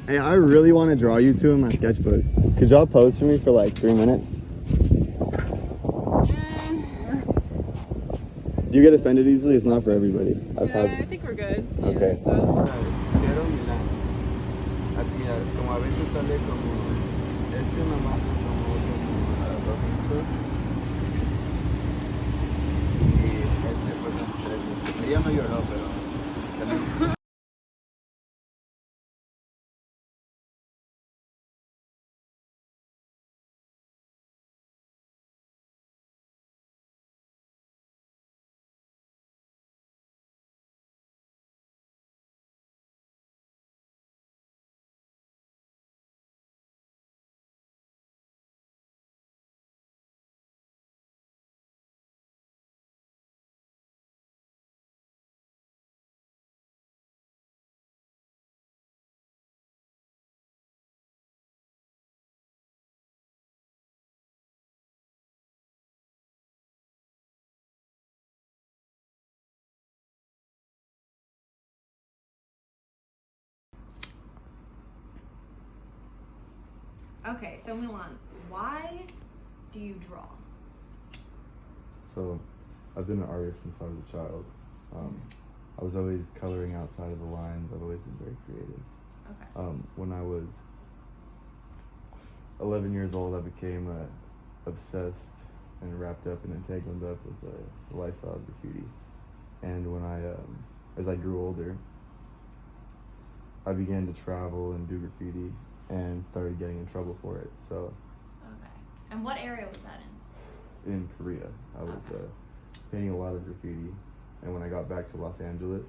Hey, I really want to draw you two in my sketchbook. Could y'all pose for me for like 3 minutes? Do you get offended easily? It's not for everybody. I think we're good. Okay. Cero Milán. A tirar, como a veces sale como una marca como 200 y fue con 3. Ella no lloró, pero también. Okay, so Milan, why do you draw? So, I've been an artist since I was a child. I was always coloring outside of the lines. I've always been very creative. Okay. When I was 11 years old, I became obsessed and wrapped up and entangled up with the lifestyle of graffiti. And when as I grew older, I began to travel and do graffiti and started getting in trouble for it. So. Okay. And what area was that in? In Korea, I was painting a lot of graffiti, and when I got back to Los Angeles,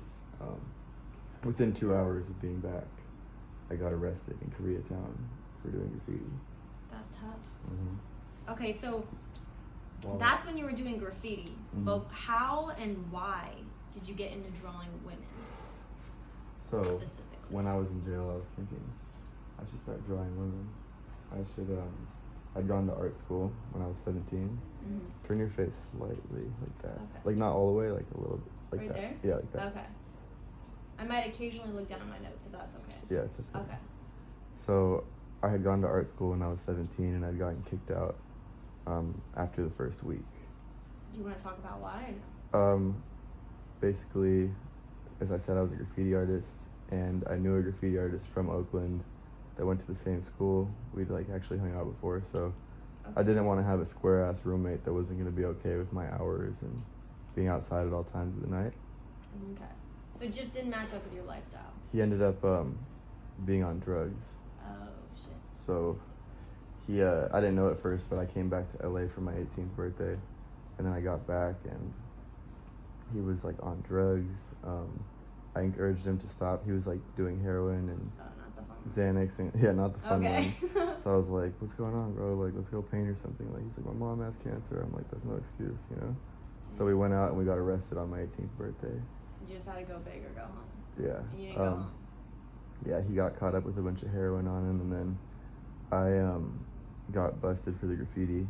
within 2 hours of being back, I got arrested in Koreatown for doing graffiti. That's tough. Mm-hmm. Okay, so that's when you were doing graffiti. Mm-hmm. But how and why did you get into drawing women? So Specifically. when I was in jail, I was thinking I should start drawing women. I should. I'd gone to art school when I was 17. Mm-hmm. Turn your face slightly like that. Okay. Like not all the way, like a little bit. Like right that. there? Yeah, like that. Okay. I might occasionally look down at my notes if that's okay. Yeah, it's okay. Okay. So I had gone to art school when I was 17, and I'd gotten kicked out after the first week. Do you want to talk about why or no? Basically, as I said, I was a graffiti artist, and I knew a graffiti artist from Oakland that went to the same school. We'd like actually hung out before, so Okay. I didn't want to have a square ass roommate that wasn't going to be okay with my hours and being outside at all times of the night. Okay. So it just didn't match up with your lifestyle. He ended up being on drugs. Oh shit. So he I didn't know at first, but I came back to LA for my 18th birthday, and then I got back and he was like on drugs. I encouraged him to stop. He was like doing heroin and Not the fun Xanax and not the fun Okay. ones. So I was like, "What's going on, bro? Like, let's go paint or something." Like, he's like, "My mom has cancer." I'm like, "That's no excuse, you know." So we went out and we got arrested on my 18th birthday. You just had to go big or go home. Yeah. You didn't go home. Yeah, he got caught up with a bunch of heroin on him, and then I got busted for the graffiti,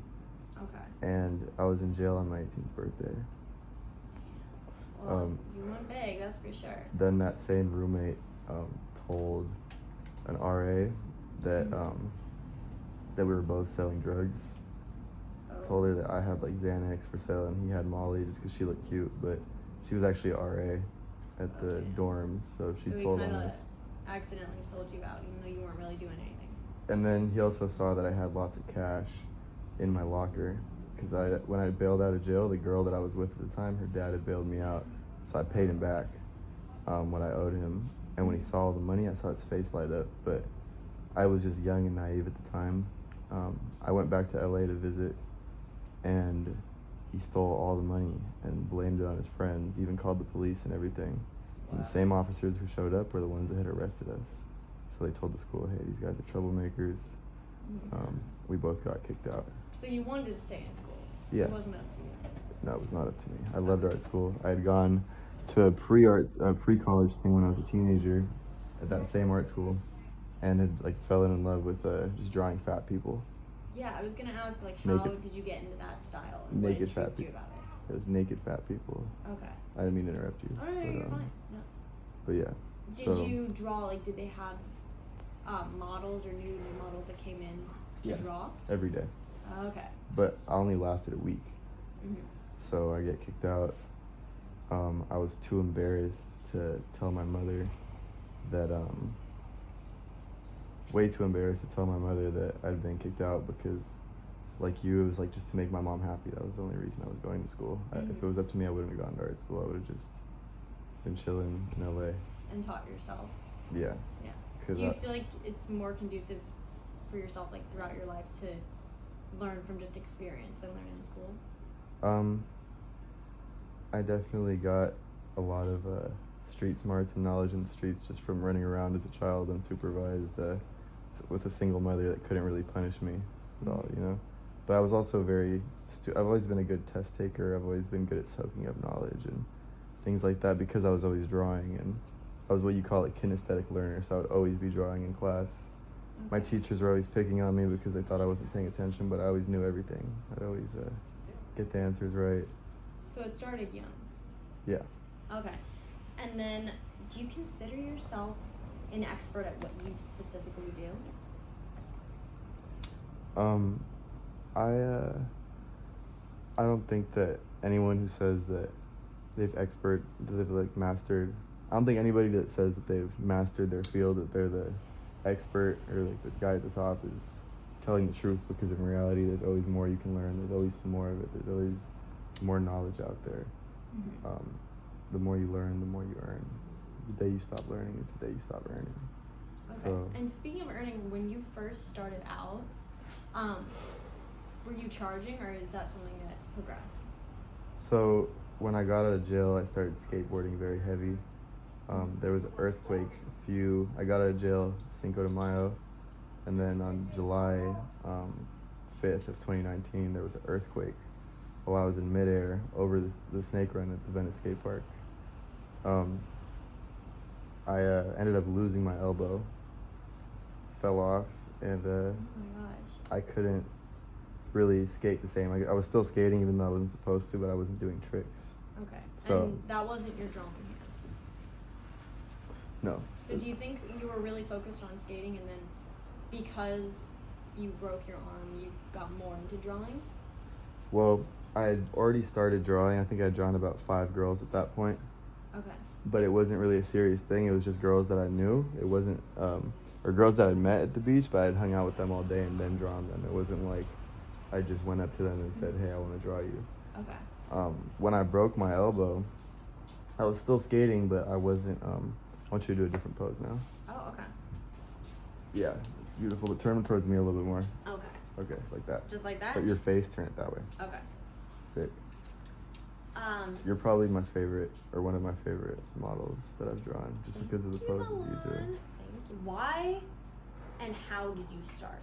Okay. and I was in jail on my 18th birthday. Well, you went big, that's for sure. Then that same roommate told an RA that that we were both selling drugs. Oh. Told her that I had like Xanax for sale and he had Molly just because she looked cute, but she was actually a RA at the dorms, so she So told he on kind us. of accidentally sold you out, even though you weren't really doing anything. And then he also saw that I had lots of cash in my locker, because when I bailed out of jail, the girl that I was with at the time, her dad had bailed me out, so I paid him back what I owed him. And when he saw the money, I saw his face light up, but I was just young and naive at the time. I went back to LA to visit, and he stole all the money and blamed it on his friends, even called the police and everything. And the same officers who showed up were the ones that had arrested us. So they told the school, "Hey, these guys are troublemakers." We both got kicked out. So you wanted to stay in school? Yeah. It wasn't up to you? No, it was not up to me. I loved art school. I had gone to a pre-college thing when I was a teenager at that same art school, and had like fallen in love with just drawing fat people. Yeah, I was gonna ask, like, how did you get into that style? And Naked what fat intrigues you people. about It was naked fat people. it? Okay. I didn't mean to interrupt you. Oh, no, you're fine. No. But yeah. Did you draw, like, did they have models or new models that came in to Yeah. draw? Every day. Okay. But I only lasted a week. Mhm. So I get kicked out. I was too embarrassed to tell my mother that, way too embarrassed to tell my mother that I'd been kicked out because, like you, it was like just to make my mom happy. That was the only reason I was going to school. If it was up to me, I wouldn't have gone to art school. I would have just been chilling in LA. And taught yourself. Yeah. Yeah. 'Cause Do you feel like it's more conducive for yourself, like throughout your life, to learn from just experience than learn in school? I definitely got a lot of street smarts and knowledge in the streets just from running around as a child unsupervised with a single mother that couldn't really punish me at all, you know. But I was also I've always been a good test taker. I've always been good at soaking up knowledge and things like that because I was always drawing, and I was what you call a kinesthetic learner, so I would always be drawing in class. My teachers were always picking on me because they thought I wasn't paying attention, but I always knew everything. I'd always get the answers right. So it started young. Yeah. Okay. And then, do you consider yourself an expert at what you specifically do? I don't think that anyone who says that they've like mastered. I don't think anybody that says that they've mastered their field, that they're the expert or like the guy at the top, is telling the truth, because in reality there's always more you can learn. There's always some more of it. There's always more knowledge out there. The more you learn, the more you earn. The day you stop learning is the day you stop earning. Okay. So, And speaking of earning, when you first started out, were you charging, or is that something that progressed? so when I got out of jail, I started skateboarding very heavy. There was an earthquake. I got out of jail Cinco de Mayo, and then on July 5th of 2019, there was an earthquake while I was in midair over the snake run at the Venice skate park. I ended up losing my elbow, fell off, and Oh my gosh. I couldn't really skate the same. I was still skating even though I wasn't supposed to, but I wasn't doing tricks. Okay. So- And that wasn't your drawing hand. No. So do you think you were really focused on skating, and then because you broke your arm, you got more into drawing? Well, I had already started drawing. I think I'd drawn about 5 girls at that point. Okay. But it wasn't really a serious thing. It was just girls that I knew. It wasn't, or girls that I'd met at the beach, but I'd hung out with them all day and then drawn them. It wasn't like I just went up to them and said, hey, I want to draw you. Okay. When I broke my elbow, I was still skating, but I wasn't, I want you to do a different pose now. Oh, okay. Yeah, beautiful, but turn towards me a little bit more. Okay. Okay, like that. Just like that? But your face, turn it that way. Okay. Sick. You're probably my favorite, or one of my favorite models that I've drawn, just because of the poses you do. Thank you. Why and how did you start?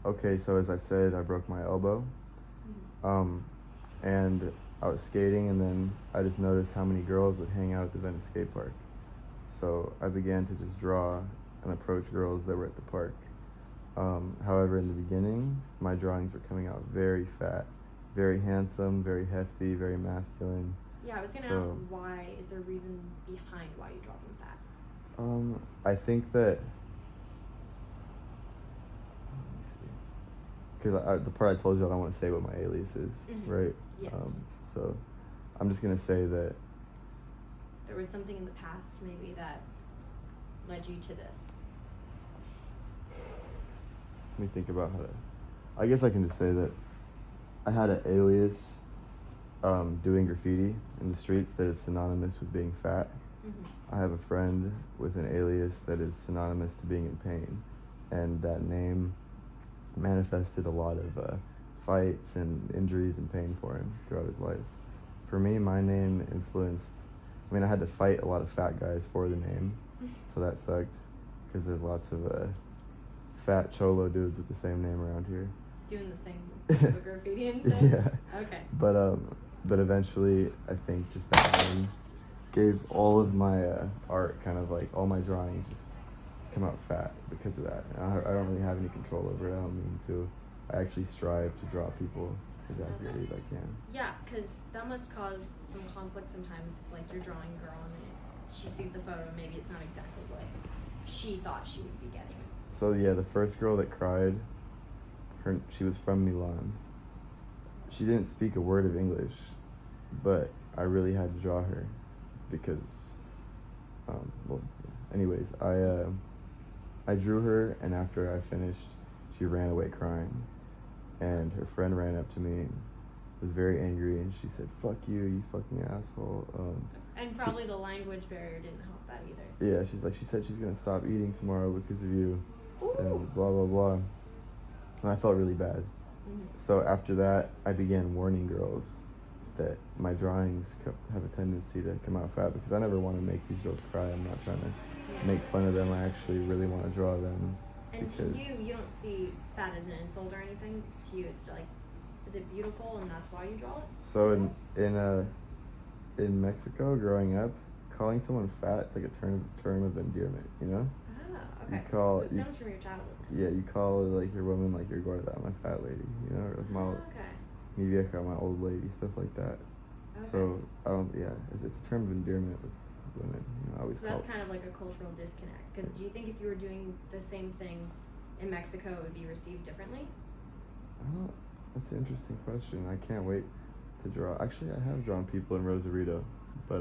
Okay, so as I said, I broke my elbow, and I was skating, and then I just noticed how many girls would hang out at the Venice skate park. So I began to just draw and approach girls that were at the park. However, in the beginning, my drawings were coming out very fat, very handsome, very hefty, very masculine. Yeah, I was gonna So- ask why. Is there a reason behind why you draw them that? I think that, because the part I told you I don't want to say what my alias is, right? Yes. So I'm just gonna say that There was something in the past maybe that led you to this. let me think about how to. I guess I can just say that I had an alias doing graffiti in the streets that is synonymous with being fat. I have a friend with an alias that is synonymous to being in pain, and that name manifested a lot of fights and injuries and pain for him throughout his life. For me, my name influenced. I mean, I had to fight a lot of fat guys for the name, so that sucked, because there's lots of fat cholo dudes with the same name around here. Doing the same type of graffiti and stuff? Yeah. Okay. But eventually, I think just that name gave all of my art, kind of like all my drawings, just come out fat because of that. And I don't really have any control over it. I don't mean to. I actually strive to draw people as accurately as I can. Yeah, because that must cause some conflict sometimes if, like, you're drawing a girl and then she sees the photo and maybe it's not exactly what she she thought she would be getting. So yeah, the first girl that cried, she was from Milan. She didn't speak a word of English, but I really had to draw her because, well, anyways, I drew her, and after I finished, she ran away crying, and her friend ran up to me and was very angry, and she said, "Fuck you, you fucking asshole." And probably the language barrier didn't help that either. Yeah, she said she's gonna stop eating tomorrow because of you, Ooh. and blah blah blah. And I felt really bad. So after that, I began warning girls that my drawings have a tendency to come out fat because I never want to make these girls cry. I'm not trying to make fun of them. I actually really want to draw them. And because to you don't see fat as an insult or anything. To you, it's like, is it beautiful and that's why you draw it? So in Mexico, growing up, calling someone fat, it's like a term of endearment, you know? Ah, okay. So it stems from your childhood. Yeah, you call like your woman like your gorda, my fat lady, you know, or like Okay. mi vieja, my old lady, stuff like that. Okay. So it's a term of endearment with women. You know, I always So call. that's kind of like a cultural disconnect. Because do you think if you were doing the same thing in Mexico, it would be received differently? That's an interesting question. I can't wait to draw. Actually, I have drawn people in Rosarito, but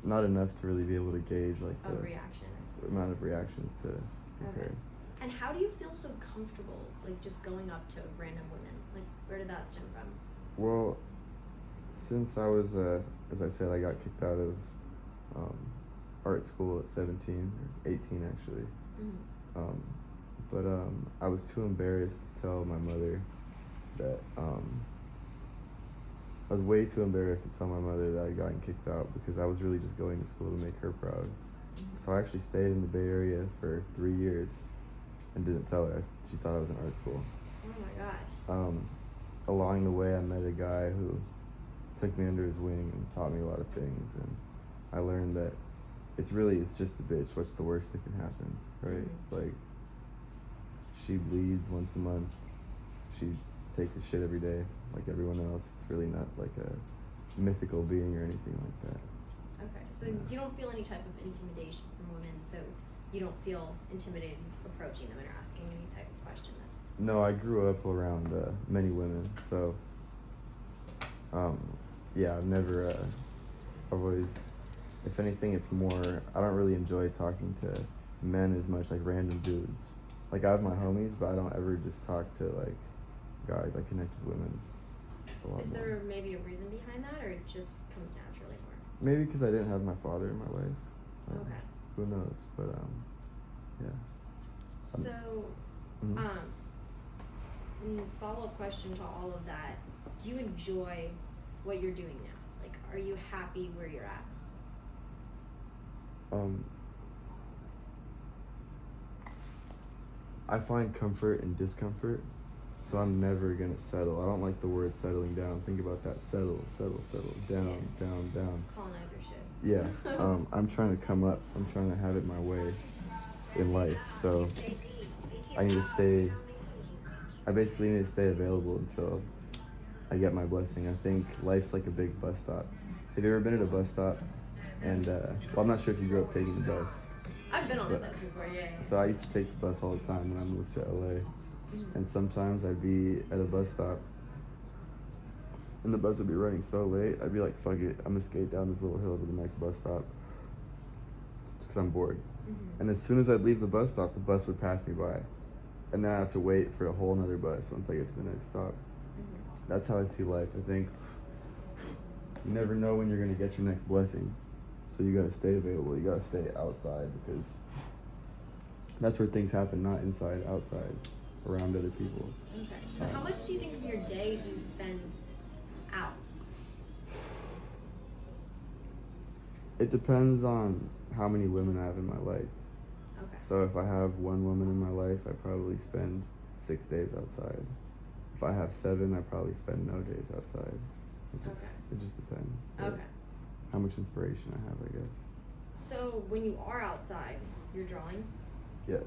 not enough to really be able to gauge like A the reaction. amount of reactions to compare. Okay. And how do you feel so comfortable, like just going up to random women? Like, where did that stem from? Well, since I was, as I said, I got kicked out of art school at 17, or 18 actually. Mm-hmm. But I was too embarrassed to tell my mother that, I was way too embarrassed to tell my mother that I had gotten kicked out because I was really just going to school to make her proud. Mm-hmm. So I actually stayed in the Bay Area for 3 years and didn't tell her. She thought I was in art school. Oh my gosh. Along the way, I met a guy who took me under his wing and taught me a lot of things, and I learned that it's just a bitch. What's the worst that can happen, right? Mm-hmm. Like, she bleeds once a month. She takes a shit every day, like everyone else. It's really not like a mythical being or anything like that. Okay, so you don't feel any type of intimidation from women, so you don't feel intimidated approaching them and asking any type of question then? No, I grew up around many women, so yeah, I've always, if anything, it's more, I don't really enjoy talking to men as much, like random dudes. Like, I have my homies, but I don't ever just talk to like guys. I connect with women a lot Is more. there maybe a reason behind that, or it just comes naturally more? Maybe because I didn't have my father in my life. Okay. Who knows? But yeah. So, Mhm. Follow-up question to all of that, do you enjoy what you're doing now? Like, are you happy where you're at? I find comfort in discomfort, so I'm never gonna settle. I don't like the word settling down. Think about that. Settle, down, down. Colonizer shit. Yeah. I'm trying to come up. I'm trying to have it my way in life. So I basically need to stay available until I get my blessing. I think life's like a big bus stop. Have you ever been at a bus stop? And well, I'm not sure if you grew up taking the bus. I've been on the bus before, yeah. So I used to take the bus all the time when I moved to LA. Mm-hmm. And sometimes I'd be at a bus stop and the bus would be running so late, I'd be like, fuck it, I'm gonna skate down this little hill to the next bus stop just because I'm bored. Mm-hmm. And as soon as I'd leave the bus stop, the bus would pass me by. And then I have to wait for a whole nother bus once I get to the next stop. Mm-hmm. That's how I see life. I think you never know when you're gonna get your next blessing. So you gotta stay available, you gotta stay outside because that's where things happen, not inside, outside, around other people. Okay, so how much do you think of your day do you spend out? It depends on how many women I have in my life. Okay. So if I have one woman in my life, I probably spend 6 days outside. If I have 7, I probably spend no days outside. It just depends. Okay. How much inspiration I have, I guess. So when you are outside, you're drawing? Yes.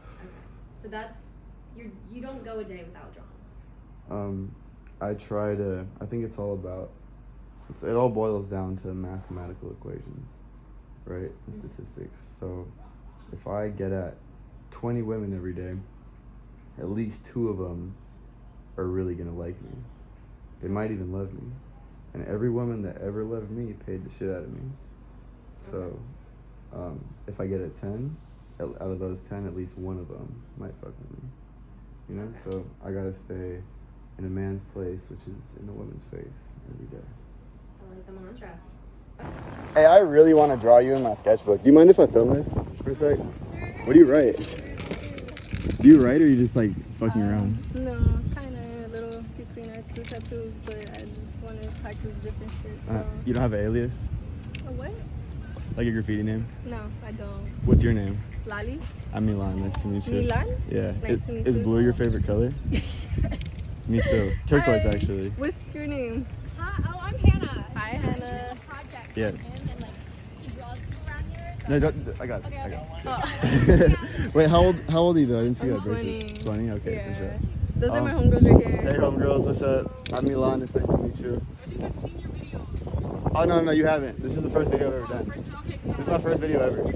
Okay. So that's, you don't go a day without drawing? I think it's all about, it all boils down to mathematical equations, right? And Mm-hmm. statistics. So if I get at 20 women every day, at least 2 of them are really gonna like me. They might even love me. And every woman that ever loved me paid the shit out of me. So, if I get at 10, out of those 10, at least 1 of them might fuck with me. You know? So I gotta stay in a man's place, which is in a woman's face every day. I like the mantra. Hey, I really want to draw you in my sketchbook. Do you mind if I film this for a sec? What do you write? Do you write or are you just like fucking around? No, kind of a little between our 2 tattoos, but I just want to practice different shit. So. You don't have an alias? A what? Like a graffiti name? No, I don't. What's your name? Lali? I'm Milan. Nice to meet you. Milan? Yeah. Nice to meet Is you. blue your favorite color? Me too. Turquoise, Hi. actually. What's your name? Oh, I'm Hannah. Hi, Hannah. Project Yeah. with him and like he draws people around here. So No, don't, I got it. okay, I okay. got it. Wait, how old are you though? I didn't see I'm that braces. 20. 20? Okay, Yeah. for sure. Those are my homegirls right here. Hey, homegirls, what's up? I'm Milan. It's nice to meet you. Oh, no, you haven't. This is the first video I've ever done. This is my first video ever.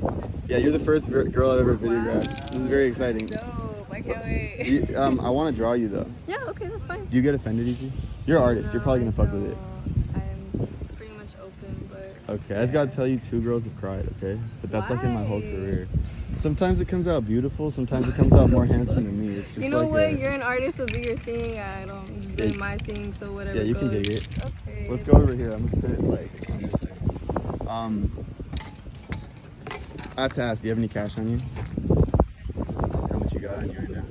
Yeah, you're the first girl I've ever videographed. This is very exciting. Dope. I can't wait. I want to draw you though. Yeah, okay, that's fine. Do you get offended easy? You're an artist. You're probably gonna fuck with it. I'm pretty much open, but. Okay, I just gotta tell you, 2 girls have cried. Okay, but that's like in my whole Why? career. Sometimes it comes out beautiful. Sometimes it comes out more handsome than me. It's just You know like what? You're an artist, so do your thing. I don't. I'm just doing Yeah. my thing, so whatever. Yeah, you can goes. dig it. Okay. Let's go over here. I'm gonna sit like on this thing. I have to ask, do you have any cash on you? How much you got on you right now?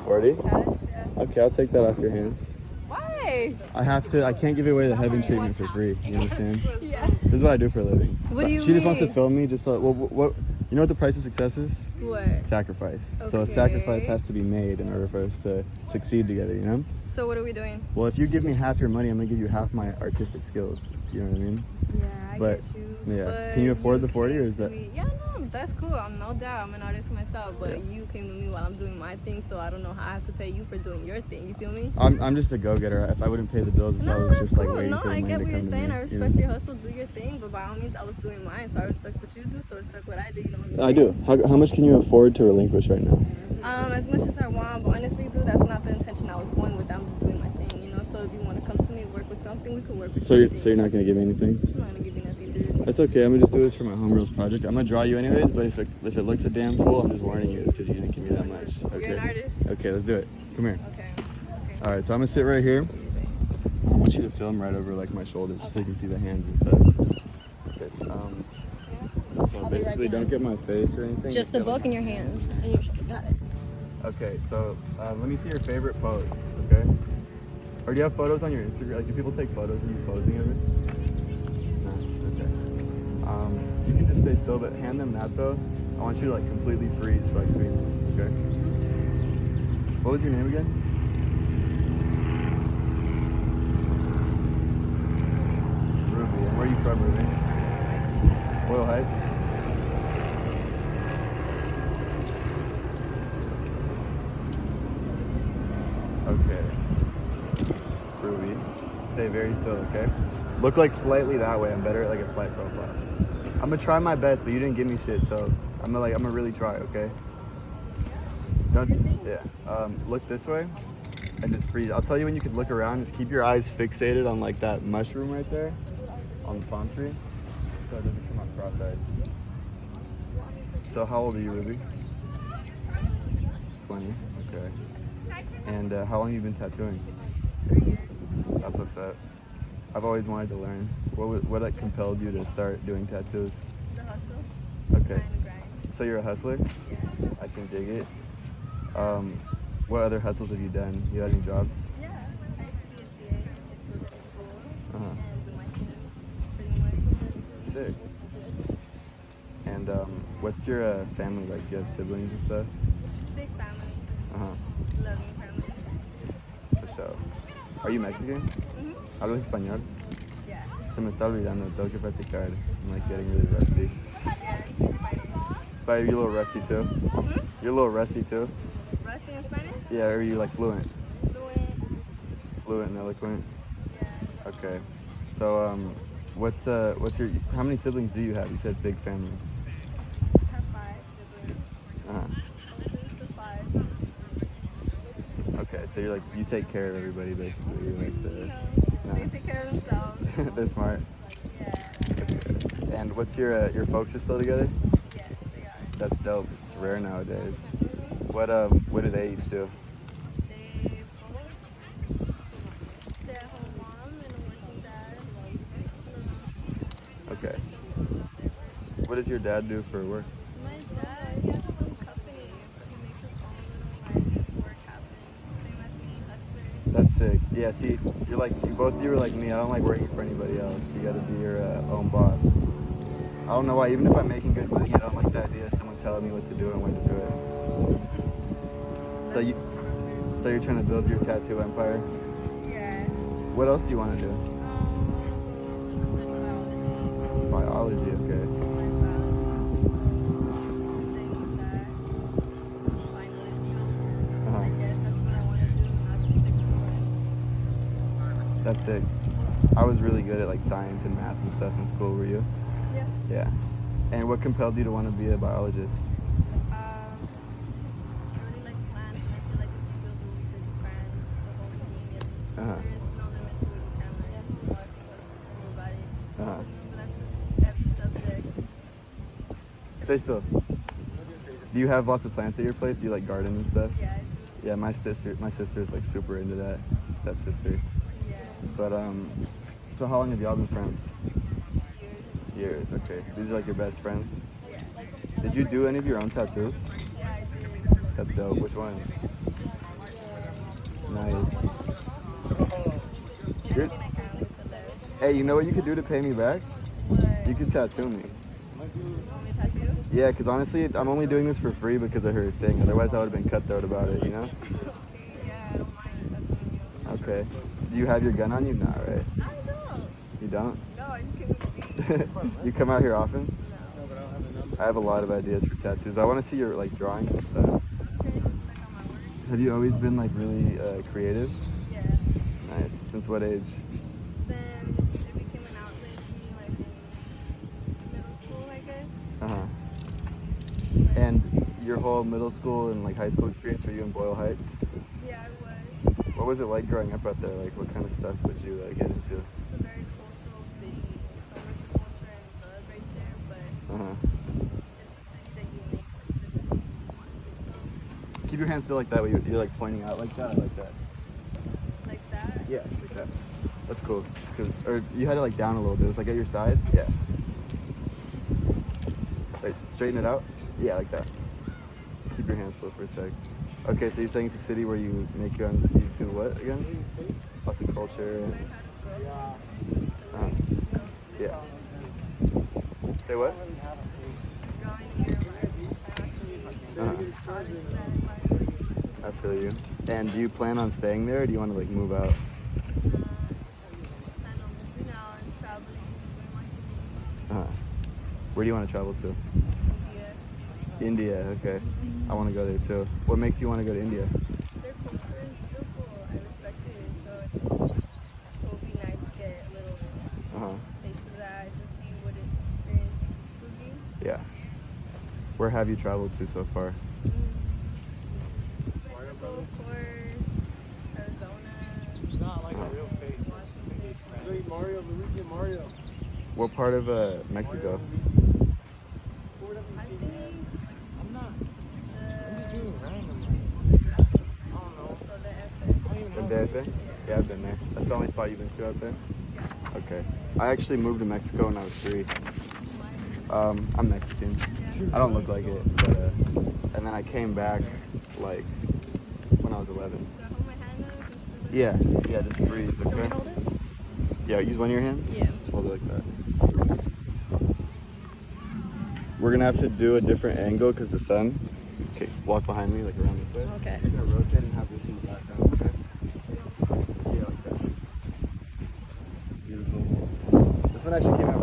40? Cash, yeah. Okay, I'll take that off your hands. Why? I have to. I can't give away the heaven treatment for free. You understand? Yeah. This is what I do for a living. What do you She just wants to mean? film me. Just so, well, what? You know what the price of success is? What? Sacrifice. So a Okay. sacrifice has to be made in order for us to succeed together. You know? So what are we doing? Well, if you give me half your money, I'm gonna give you half my artistic skills. You know what I mean? Yeah, I But, get you. yeah. But Can you afford the 40 or came is to that- me- Yeah, no, that's cool. I'm no doubt. I'm an artist myself, but Yeah. you came to me while I'm doing my thing, so I don't know how I have to pay you for doing your thing. You feel me? I'm just a go-getter. If I wouldn't pay the bills, if I No, was that's just like cool. waiting No, for the I money get to what come you're to saying. me. I you respect know? your hustle, do your thing, but by all means, I was doing mine, so I respect what you do, so respect what I do. You know what I'm I saying? do. How much can you afford to relinquish right now? As much as I want, but honestly, dude, that's not the intention I was going with. I'm just doing my thing, you know. So if you want to come to me, work with something, we could work with So you're something. not gonna give me anything? I'm not gonna give you nothing, dude. That's okay. I'm gonna just do this for my homegirls project. I'm gonna draw you anyways, but if it looks a damn fool, I'm just warning you. It's because you didn't give me that much. Okay. You're an artist. Okay, let's do it. Come here. Okay. All right, so I'm gonna sit right here. I want you to film right over like my shoulder, just so you can see the hands and stuff. Okay. So basically, don't get my face or anything. Just the get, like, book in your hands, and you got it. Okay, so let me see your favorite pose. Okay. Or do you have photos on your Instagram? Like, do people take photos of you posing of it? No. Okay. You can just stay still, but hand them that though. I want you to like completely freeze for like 3 minutes. Okay. What was your name again? Ruby. And where are you from, Ruby? Loyal Heights. Okay. Ruby. Stay very still, okay? Look like slightly that way. I'm better at like a slight profile. I'm gonna try my best, but you didn't give me shit, so I'm gonna really try, okay? Don't, yeah. Look this way and just freeze. I'll tell you when you can look around. Just keep your eyes fixated on like that mushroom right there on the palm tree, so it doesn't come out cross-eyed. So how old are you, Ruby? 20. Okay. And how long have you been tattooing? 3 years. That's what's up. I've always wanted to learn. What like compelled you to start doing tattoos? The hustle. Okay. Trying to grind. So you're a hustler? Yeah. I can dig it. What other hustles have you done? You had any jobs? Yeah. I used to be a CA. I still go to school Uh-huh. and do my thing, pretty much. Sick. And what's your family like? Do you have siblings and stuff? Big family. Uh-huh. Loving family. For sure. Are you Mexican? Mm-hmm. ¿Hablas español? Yeah. Se me está olvidando. Tengo que practicar. I'm like getting really rusty. Yeah. I speak Spanish. But you're a little rusty too? You're a little rusty too? Rusty in Spanish? Yeah, or are you like fluent? Fluent. Fluent and eloquent? Yeah. Okay. So, what's your, how many siblings do you have? You said big family. I have 5 siblings. Uh-huh. Closest to 5. Okay, so you're like, you take care of everybody basically. You're like the, No, they take care of themselves. they're smart. Yeah. And what's your folks are still together? Yes, they are. That's dope. It's rare nowadays. What do they each do? They both stay-at-home mom and a working dad. Okay. What does your dad do for work? My dad, he has his own company, so he makes his own little like work happen. Same as me, hustlers. That's sick. Yeah, see, you're like, both of you are like me. I don't like working for anybody else. You gotta be your own boss. I don't know why, even if I'm making good money, I don't like the idea of someone telling me what to do and when to do it. So you're trying to build your tattoo empire? Yeah. What else do you want to do? Study biology. Biology, okay. Like biology, so staying with that. Find what it feels. Uh-huh. I guess that's what I want to do, not just stick to it. That's sick. I was really good at like science and math and stuff in school, were you? Yeah. Yeah. And what compelled you to want to be a biologist? I really like plants, and I feel like it's a field where we could expand the whole thing, and Uh-huh. there is no limit to what you can learn. So I think that's what's cool about it. Uh-huh. But that's just every subject. Stay still. Do you have lots of plants at your place? Do you like garden and stuff? Yeah, I do. Yeah, my sister's like super into that, stepsister. Yeah. But so how long have y'all been friends? Years. Years, okay. These are like your best friends? Yeah. Did you do any of your own tattoos? Yeah, I did. That's dope. Which one? Nice. You're- Anything I can with the left. Hey, you know what you could do to pay me back? What? You could tattoo me. You want me to tattoo? Yeah, because honestly, I'm only doing this for free because of her thing. Otherwise, I would have been cutthroat about it, you know? Yeah, I don't mind tattooing you. Okay. Do you have your gun on you? Nah, right? I don't. You don't? No, I just came with the beat. You come out here often? No. I have a lot of ideas for tattoos. I want to see your like drawings and stuff. Okay, check out my work. Have you always been like really creative? Yeah. Nice. Since what age? Since it became an outlet to me, like in middle school, I guess. Uh-huh. And your whole middle school and like high school experience, were you in Boyle Heights? Yeah, I was. What was it like growing up out there? Like what kind of stuff would you get into? It's a very cultural city. So much culture and love right there, but Uh-huh. it's a city that you make like the decisions you want to. So Keep your hands still like that way. You're like pointing out like that. I like that. like that. Yeah, like that. That's cool. Just 'cause, or you had it like down a little bit. It was like at your side. Yeah. Wait, straighten it out. Yeah, like that. Just keep your hands still for a sec. Okay, so you're saying it's a city where you make you do what again? Lots of culture. And, Learn how to grow. uh, yeah. Say what? Growing your environment. I actually try to do that environment. I feel you. And do you plan on staying there, or do you want to like move out? Plan on moving out and traveling, doing my thing. Where do you want to travel to? India. India. Okay. I want to go there too. What makes you want to go to India? Their culture is beautiful. I respect it. So it would be nice to get a little Uh-huh. taste of that, just see what an experience would be. Yeah. Where have you traveled to so far? Mexico, of course, Arizona, It's not like a real face. Washington. Luigi Mario, Luigi Mario. What part of Mexico? I think I'm not. I'm just the doing random. I don't know. so the F. I don't even The know. DF? Yeah, I've been there. That's the only spot you've been to out there? Okay. I actually moved to Mexico when I was 3. I'm Mexican. I don't look like it, but and then I came back like when I was 11. Do I hold my hand up? Just to Yeah, yeah, just freeze, Can we okay? hold it? Yeah, use one of your hands? Yeah. Just hold it like that. We're gonna have to do a different angle because the sun. Okay, walk behind me, like around this way. Okay. You're gonna rotate and have this in the background, okay? Yeah, like that. Beautiful. This one actually came out